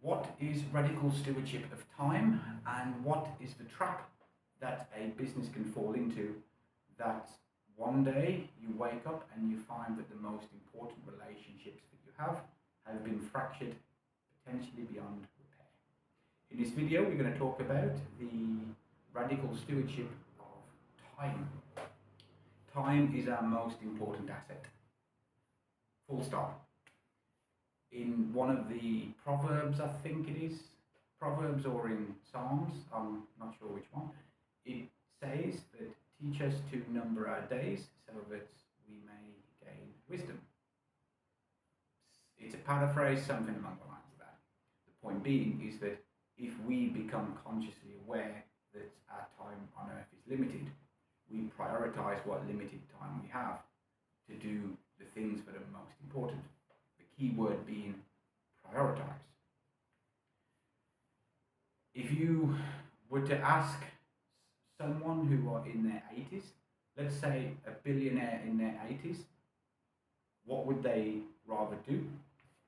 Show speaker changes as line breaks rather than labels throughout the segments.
What is radical stewardship of time, and what is the trap that a business can fall into that one day you wake up and you find that the most important relationships that you have been fractured, potentially beyond repair? In this video, we're going to talk about the radical stewardship of time. Time is our most important asset. Full stop. In one of the Proverbs, I think it is, Proverbs or in Psalms, I'm not sure which one, it says that teach us to number our days so that we may gain wisdom. It's a paraphrase, something along the lines of that. The point being is that if we become consciously aware that our time on earth is limited, we prioritize what limited time we have to do the things that are most important. Key word being prioritize. If you were to ask someone who are in their 80s, let's say a billionaire in their 80s, what would they rather do?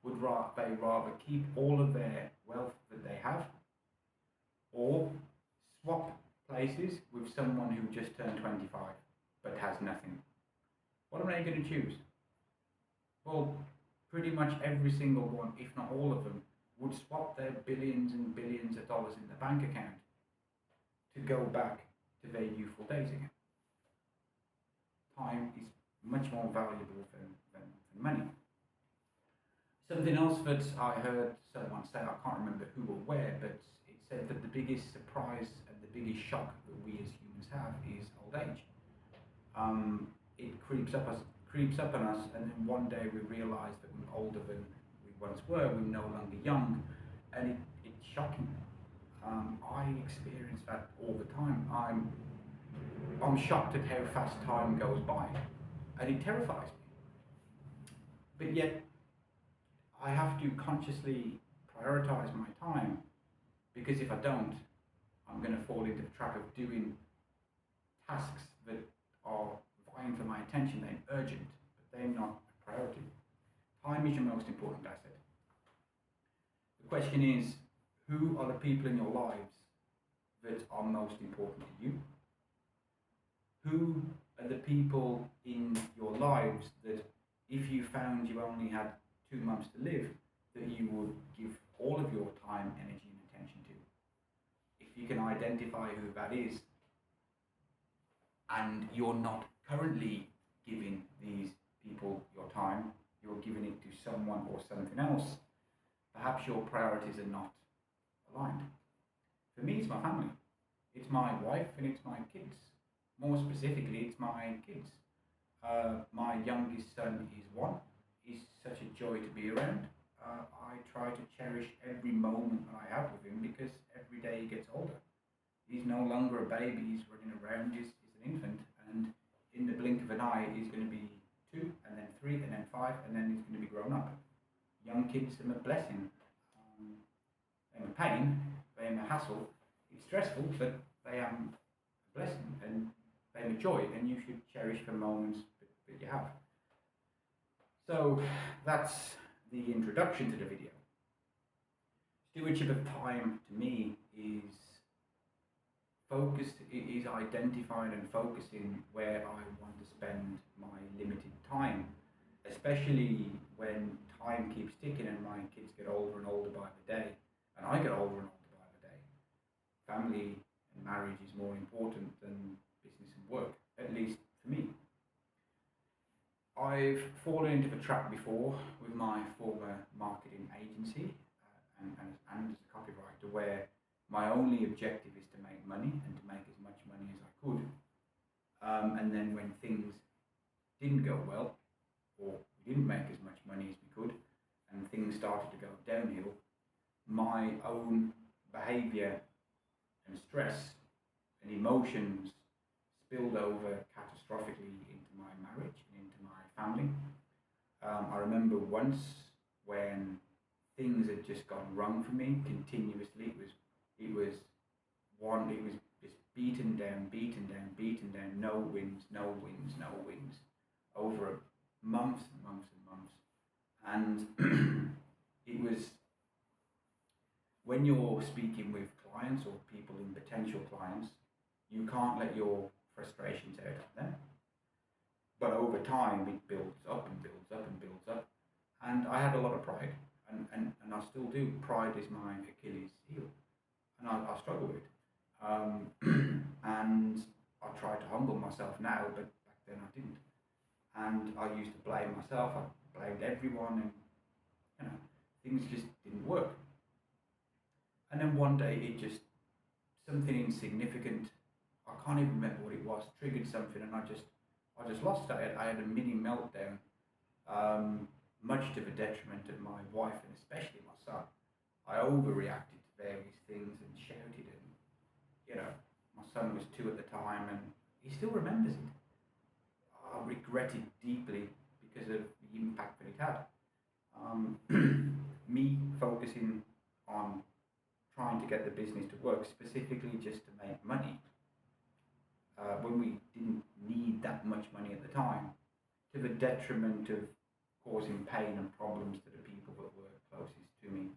Would they rather keep all of their wealth that they have, or swap places with someone who just turned 25 but has nothing? What are they going to choose? Well, pretty much every single one, if not all of them, would swap their billions and billions of dollars in the bank account to go back to their youthful days again. Time is much more valuable than money. Something else that I heard someone say, I can't remember who or where, but it said that the biggest surprise and the biggest shock that we as humans have is old age. It creeps up on us, and then one day we realise that we're older than we once were. We're no longer young, and it's shocking. I experience that all the time. I'm shocked at how fast time goes by, and it terrifies me. But yet, I have to consciously prioritise my time, because if I don't, I'm going to fall into the trap of doing tasks that are vying for my attention. They're urgent, but they're not a priority. Time is your most important asset. The question is, who are the people in your lives that are most important to you? Who are the people in your lives that if you found you only had 2 months to live, that you would give all of your time, energy and attention to? If you can identify who that is, and you're not currently giving these people your time, you're giving it to someone or something else, perhaps your priorities are not aligned. For me, it's my family. It's my wife and it's my kids. More specifically, it's my kids. My youngest son is 1. He's such a joy to be around. I try to cherish every moment that I have with him, because every day he gets older. He's no longer a baby, he's running around, he's an infant, and in the blink of an eye he's going to be 2, and then 3, and then 5, and then he's going to be grown up. Young kids are a blessing. They're a pain, they're a hassle, it's stressful, but they are a blessing, and they're a joy, and you should cherish the moments that you have. So that's the introduction to the video. Stewardship of time, to me, is focused, it is identifying and focusing where I want to spend my limited time, especially when time keeps ticking and my kids get older and older by the day, and I get older and older by the day. Family and marriage is more important than business and work, at least for me. I've fallen into the trap before with my former marketing agency and as a copywriter, where my only objective is to make money and to make as much money as I could. And then when things didn't go well, or we didn't make as much money as we could, and things started to go downhill, my own behaviour and stress and emotions spilled over catastrophically into my marriage and into my family. I remember once when things had just gone wrong for me continuously. It was just beaten down, no wins, over months and months and months. And it was when you're speaking with clients or people in potential clients, you can't let your frustrations out on them. But over time, it builds up and builds up and builds up. And I had a lot of pride, and I still do. Pride is my Achilles heel, and I struggle with it. And I try to humble myself now, but back then I didn't. And I used to blame myself. I blamed everyone, and you know, things just didn't work. And then one day, it just something insignificant. I can't even remember what it was. Triggered something, and I just lost it. I had a mini meltdown, much to the detriment of my wife and especially my son. I overreacted to various things and shouted, and you know, my son was 2 at the time, and he still remembers it. I regret it deeply because of the impact that it had. Me focusing on trying to get the business to work specifically just to make money when we didn't need that much money at the time, to the detriment of causing pain and problems to the people that were closest to me.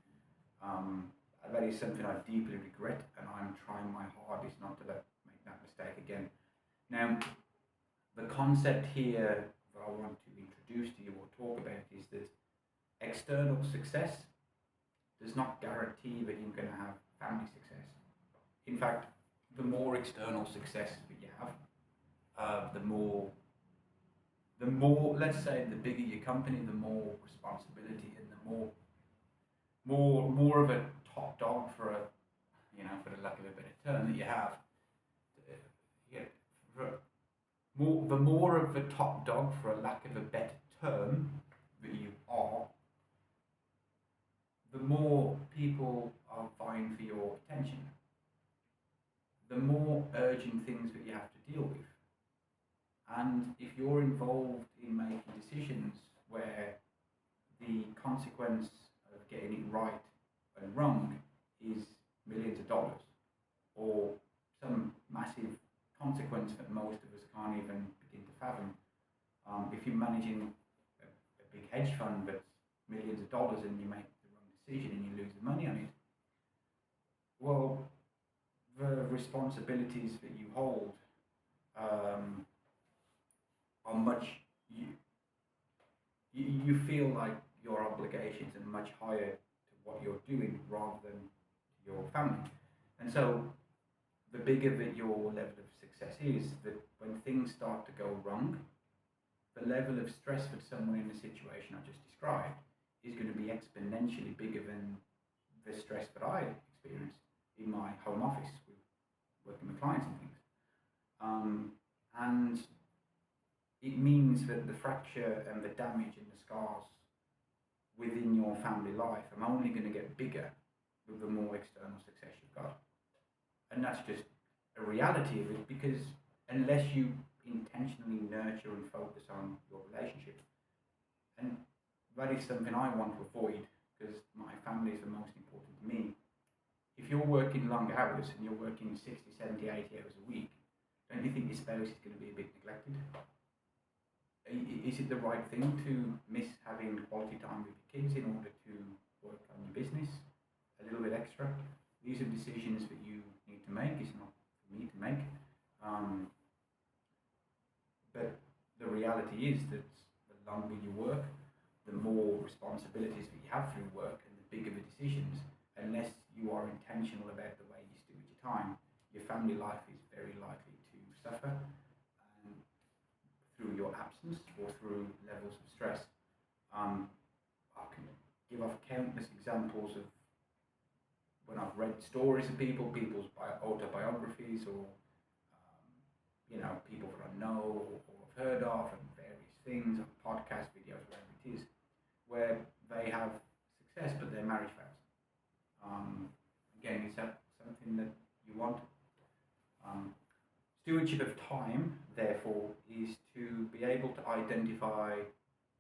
Um, that is something I deeply regret, and I'm trying my hardest not to make that mistake again. Now, the concept here that I want to introduce to you or talk about is that external success does not guarantee that you're going to have family success. In fact, the more external success that you have, the more, let's say, the bigger your company, the more responsibility and the more of a top dog for a, for the lack of a better term that you have. Yeah, the more of a top dog, for a lack of a better term, that you are, the more people are vying for your attention, the more urgent things that you have to deal with. And if you're involved in making decisions where the consequence of getting it right and wrong is millions of dollars, or some massive consequence that most of us can't even begin to fathom, if you're managing a big hedge fund that's millions of dollars and you make the wrong decision and you lose the money on it, well, the responsibilities that you hold are much, you feel like your obligations are much higher to what you're doing rather than to your family. And so the bigger that your level of success is, that when things start to go wrong, the level of stress for someone in the situation I just described is going to be exponentially bigger than the stress that I experienced in my home office with working with clients and things. And it means that the fracture and the damage and the scars within your family life are only going to get bigger with the more external success you've got. And that's just a reality of it, because unless you intentionally nurture and focus on your relationship, and that is something I want to avoid because my family is the most important to me. If you're working long hours and you're working 60, 70, 80 hours a week, don't you think your spouse is going to be a bit neglected? Is it the right thing to miss having quality time with your kids in order to work on your business a little bit extra? These are decisions that you need to make. It's not for me to make. But the reality is that the longer you work, the more responsibilities that you have through work and the bigger the decisions. Unless you are intentional about the way you steward your time, your family life is very likely to suffer through your absence or through levels of stress. I can give off countless examples of when I've read stories of people's autobiographies, or people that I know or have heard of, and various things, or podcast videos, whatever it is, where they have success but their marriage fails. Again, is that something that you want? Stewardship of time, therefore, is to be able to identify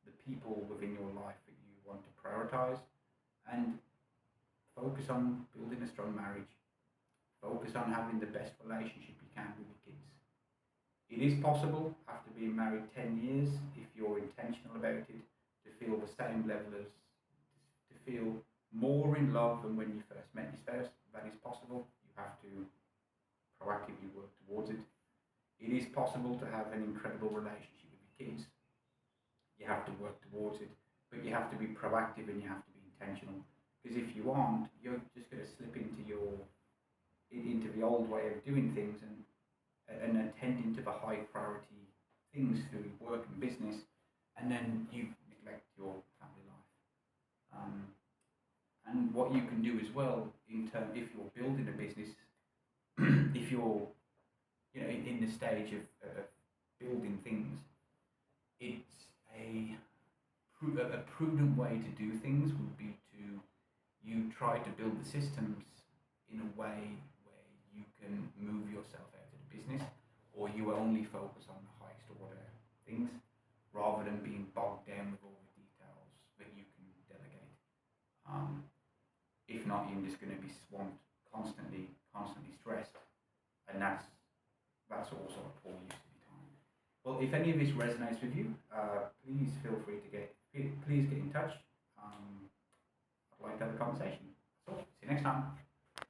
the people within your life that you want to prioritize and focus on building a strong marriage. Focus on having the best relationship you can with your kids. It is possible, after being married 10 years, if you're intentional about it, to feel the same level to feel more in love than when you first met your spouse. That is possible. You have to proactively work towards it. It is possible to have an incredible relationship with your kids. You have to work towards it, but you have to be proactive and you have to be intentional. Because if you aren't, you're just going to slip into the old way of doing things and attending to the high priority things through work and business, and then you neglect your family life. And what you can do as well, if you're building a business, if you're in the stage of building things, it's a prudent way to do things would be to you try to build the systems in a way where you can move yourself out of the business, or you only focus on the highest order things rather than being bogged down with all the details that you can delegate. If not, you're just going to be swamped constantly stressed, and that's also a poor use of your time. Well, if any of this resonates with you, please feel free to please get in touch. I'd like to have a conversation. So, see you next time.